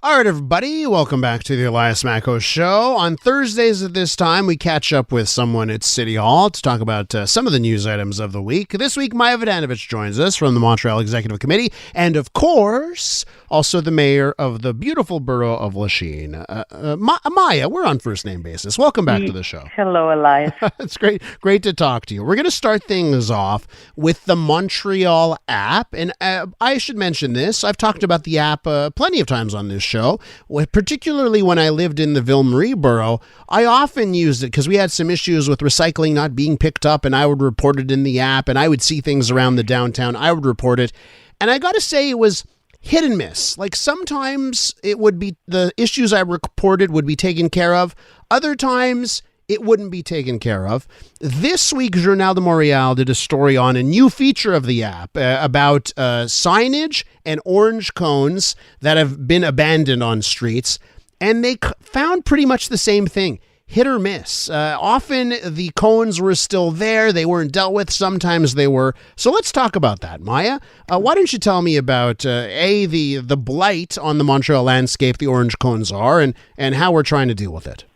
All right, everybody, welcome back to the Elias Macko Show. On Thursdays at this time, we catch up with someone at City Hall to talk about some of the news items of the week. This week, Maja Vodanovic joins us from the Montreal Executive Committee, and of course, also the mayor of the beautiful borough of Lachine. Maja, we're on first name basis. Welcome back to the show. Hello, Elias. It's great to talk to you. We're going to start things off with the Montreal app, and I should mention this. I've talked about the app plenty of times on this show, particularly when I lived in the Ville-Marie borough. I often used it because we had some issues with recycling not being picked up, and I would report it in the app, and I would see things around the downtown. I would report it, and I got to say it was hit and miss. Like sometimes it would be the issues I reported would be taken care of. Other times it wouldn't be taken care of. This week, Journal de Montréal did a story on a new feature of the app about signage and orange cones that have been abandoned on streets. And they found pretty much the same thing, hit or miss. Often the cones were still there. They weren't dealt with. Sometimes they were. So let's talk about that. Maja, why don't you tell me about, the blight on the Montreal landscape the orange cones are and how we're trying to deal with it?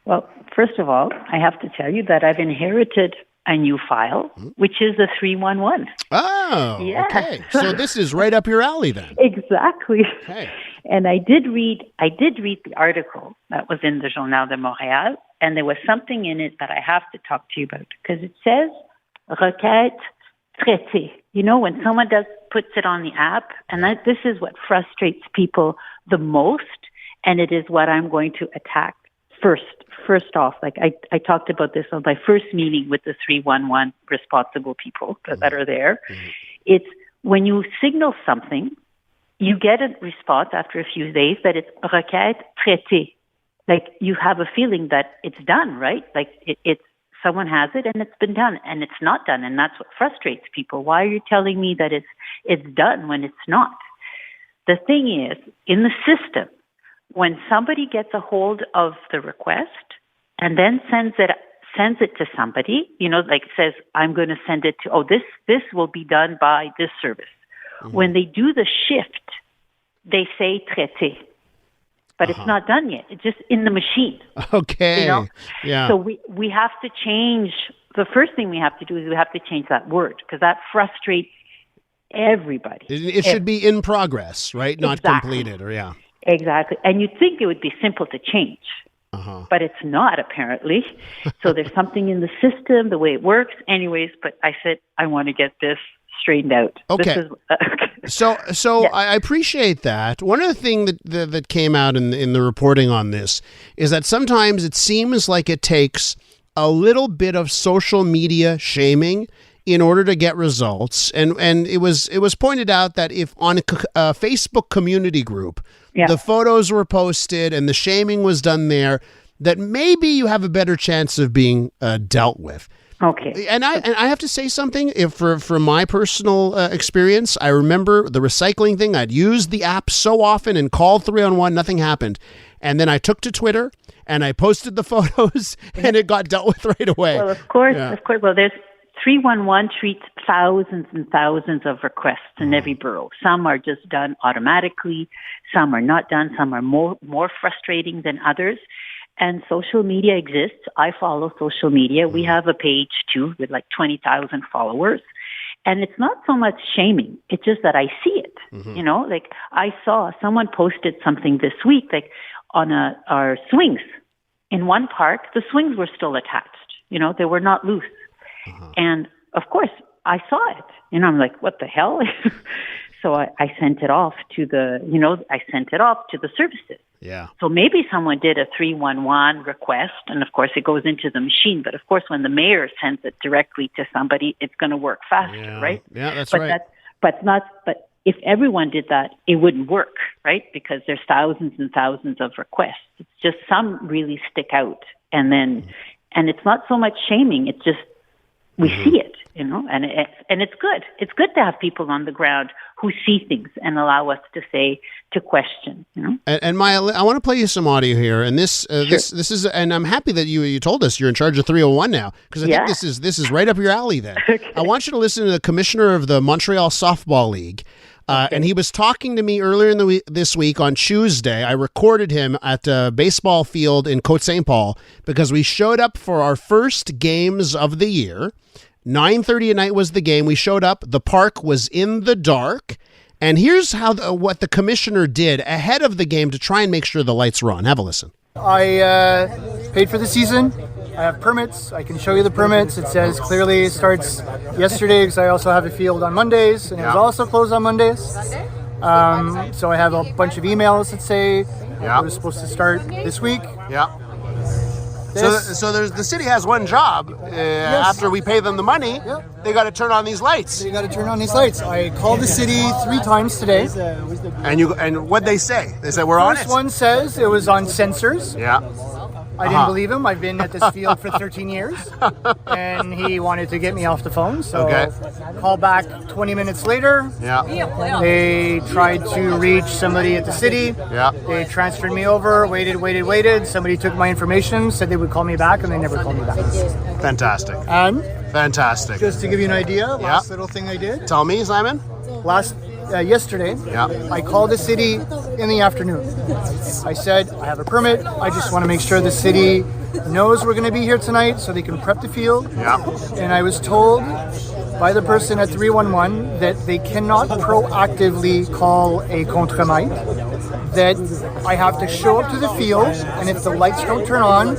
Well, first of all, I have to tell you that I've inherited a new file, which is the 311. Oh, yes. Okay. So this is right up your alley then. Exactly. Okay. And I did read the article that was in the Journal de Montréal, and there was something in it that I have to talk to you about because it says requête traitée. You know, when someone puts it on the app, and this is what frustrates people the most, and it is what I'm going to attack first off. Like I talked about this on my first meeting with the 311 responsible people that are there. Mm-hmm. It's when you signal something, you get a response after a few days that it's requête traitée. Like you have a feeling that it's done, right? Like it's someone has it and it's been done, and it's not done, and that's what frustrates people. Why are you telling me that it's done when it's not? The thing is, in the system, when somebody gets a hold of the request and then sends it to somebody, you know, like says, I'm going to send it to, this will be done by this service. Mm-hmm. When they do the shift, they say traité, but it's not done yet. It's just in the machine. Okay. You know? Yeah. So we have to change. The first thing we have to do is we have to change that word because that frustrates everybody. It should be in progress, right? Not completed, or yeah. Exactly. And you'd think it would be simple to change, but it's not, apparently. So there's something in the system, the way it works. Anyways, but I said, I want to get this straightened out. Okay. So yeah. I appreciate that. One other thing that came out in the reporting on this is that sometimes it seems like it takes a little bit of social media shaming in order to get results. And it was pointed out that if on a Facebook community group, the photos were posted and the shaming was done there, that maybe you have a better chance of being dealt with. Okay. And I have to say something. From my personal experience, I remember the recycling thing. I'd used the app so often and called 311, nothing happened. And then I took to Twitter and I posted the photos and it got dealt with right away. Well, of course. Well, there's 311 treats thousands and thousands of requests in every borough. Some are just done automatically. Some are not done. Some are more frustrating than others. And social media exists. I follow social media. We have a page too with like 20,000 followers. And it's not so much shaming. It's just that I see it. Mm-hmm. You know, like I saw someone posted something this week, like on our swings. In one park, the swings were still attached. You know, they were not loose. And of course, I saw it. You know, I'm like, what the hell? So I sent it off to the services. Yeah. So maybe someone did a 311 request, and of course it goes into the machine. But of course, when the mayor sends it directly to somebody, it's going to work faster, right? Yeah, that's right. But if everyone did that, it wouldn't work, right? Because there's thousands and thousands of requests. It's just some really stick out, and it's not so much shaming. It's just we see it, you know, and it's good. It's good to have people on the ground who see things and allow us to question, you know. And Maja, I want to play you some audio here, and this is, and I'm happy that you told us you're in charge of 301 now, because I think this is right up your alley. Then I want you to listen to the commissioner of the Montreal Softball League. And he was talking to me earlier in this week on Tuesday. I recorded him at a baseball field in Côte St. Paul because we showed up for our first games of the year. 9:30 at night was the game. We showed up. The park was in the dark. And here's what the commissioner did ahead of the game to try and make sure the lights were on. Have a listen. I paid for the season. I have permits. I can show you the permits. It says clearly it starts yesterday because I also have a field on Mondays, and it was also closed on Mondays. So I have a bunch of emails that say it was supposed to start this week. Yeah. So the city has one job. After we pay them the money, they got to turn on these lights. They got to turn on these lights. I called the city 3 times today. And what'd they say? They said we're on it. First one says it was on sensors. Yeah. I didn't believe him. I've been at this field for 13 years. And he wanted to get me off the phone. So call back 20 minutes later. Yeah. They tried to reach somebody at the city. Yeah. They transferred me over, waited. Somebody took my information, said they would call me back, and they never called me back. Fantastic. And fantastic. Just to give you an idea, last little thing I did. Tell me, Simon. Yesterday, I called the city in the afternoon. I said, I have a permit. I just want to make sure the city knows we're going to be here tonight so they can prep the field. Yeah. And I was told by the person at 311 that they cannot proactively call a contremaître, that I have to show up to the field, and if the lights don't turn on,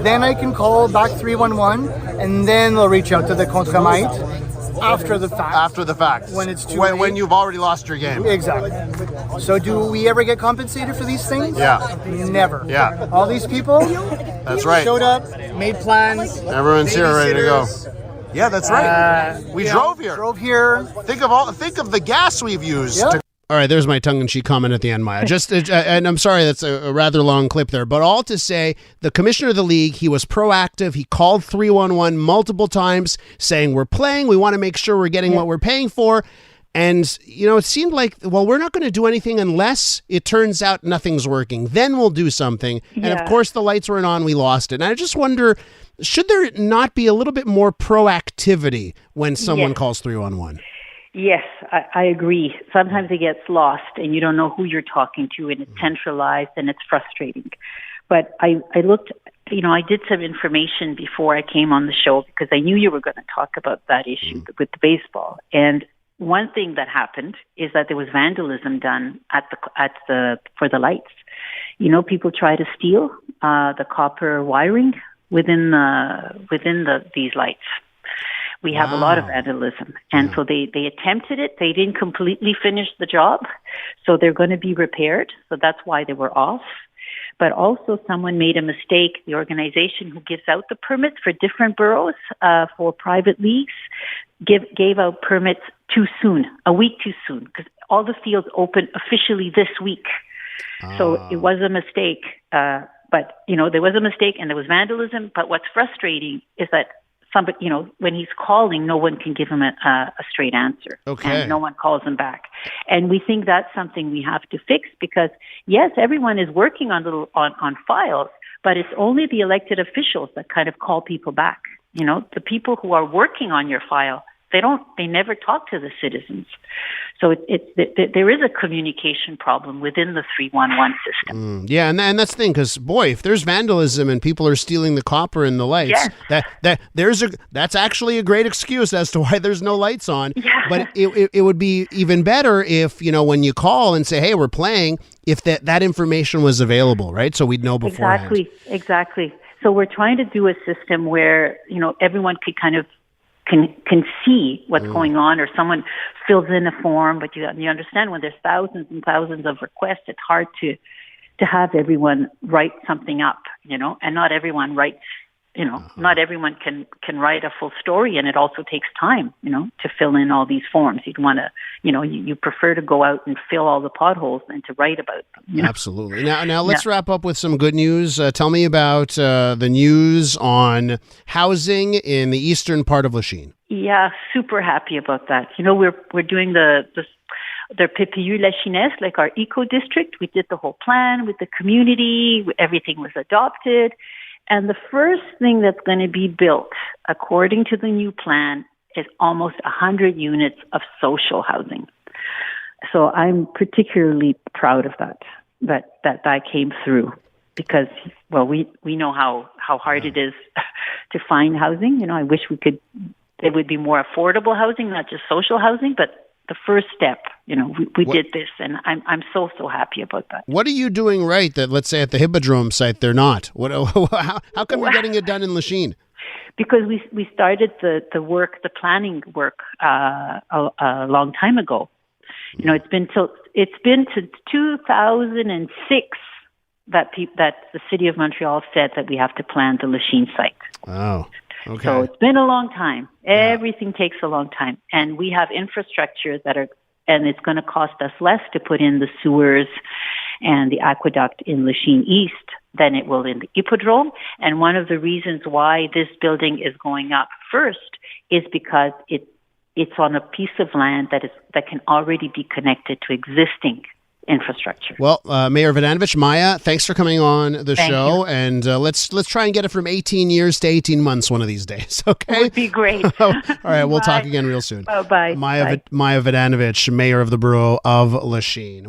then I can call back 311, and then they'll reach out to the contremaître. After the fact. When it's too late. When you've already lost your game. Exactly. So do we ever get compensated for these things? Yeah. Never. Yeah. All these people That's right. showed up, made plans. Everyone's here ready to go. Yeah, that's right. We drove here. Think of the gas we've used. Yeah. All right, there's my tongue-in-cheek comment at the end, Maya. And I'm sorry, that's a rather long clip there. But all to say, the commissioner of the league, he was proactive. He called 311 multiple times saying, we're playing. We want to make sure we're getting what we're paying for. And, it seemed like, well, we're not going to do anything unless it turns out nothing's working. Then we'll do something. Yeah. And, of course, the lights weren't on. We lost it. And I just wonder, should there not be a little bit more proactivity when someone calls 311? Yes, I agree. Sometimes it gets lost and you don't know who you're talking to, and it's centralized and it's frustrating. But I looked, I did some information before I came on the show because I knew you were going to talk about that issue with the baseball. And one thing that happened is that there was vandalism done for the lights. People try to steal the copper wiring within these lights. We have a lot of vandalism. And so they attempted it. They didn't completely finish the job. So they're going to be repaired. So that's why they were off. But also someone made a mistake. The organization who gives out the permits for different boroughs for private leagues gave out permits too soon, a week too soon, because all the fields open officially this week. So it was a mistake. But there was a mistake and there was vandalism. But what's frustrating is that somebody, when he's calling, no one can give him a straight answer. Okay. And no one calls him back. And we think that's something we have to fix because, yes, everyone is working on files, but it's only the elected officials that kind of call people back. The people who are working on your file, they never talk to the citizens. So there is a communication problem within the 311 system. Yeah, and that's the thing, because boy, if there's vandalism and people are stealing the copper and the lights, that's actually a great excuse as to why there's no lights on. Yeah. But it would be even better if when you call and say, hey, we're playing, if that information was available, right? So we'd know beforehand. Exactly. So we're trying to do a system where everyone could kind of can see what's going on, or someone fills in a form, but you understand when there's thousands and thousands of requests, it's hard to have everyone write something up, and not everyone writes, not everyone can write a full story, and it also takes time, to fill in all these forms. You'd want to, you prefer to go out and fill all the potholes than to write about them. Absolutely. Now let's wrap up with some good news. Tell me about the news on housing in the eastern part of Lachine. Yeah, super happy about that. We're doing the PPU Lachines, like our eco district. We did the whole plan with the community. Everything was adopted. And the first thing that's going to be built, according to the new plan, is almost 100 units of social housing. So I'm particularly proud of that came through, because, well, we know how hard it is to find housing. You know, I wish there would be more affordable housing, not just social housing, but the first step, you know, we did this, and I'm so happy about that. What are you doing right that, let's say, at the Hippodrome site they're not? How come you're getting it done in Lachine? Because we started the planning work a long time ago. You know, it's been to 2006 that the city of Montreal said that we have to plan the Lachine site. Oh, okay. So it's been a long time. Everything takes a long time, and we have infrastructure and it's going to cost us less to put in the sewers and the aqueduct in Lachine East than it will in the Hippodrome. And one of the reasons why this building is going up first is because it's on a piece of land that can already be connected to existing infrastructure. Well, Mayor Vodanovic, Maja, thanks for coming on the show, and let's try and get it from 18 years to 18 months one of these days, okay? It would be great. All right, we'll talk again real soon. Bye-bye. Maja Vodanovic, Mayor of the Borough of Lachine.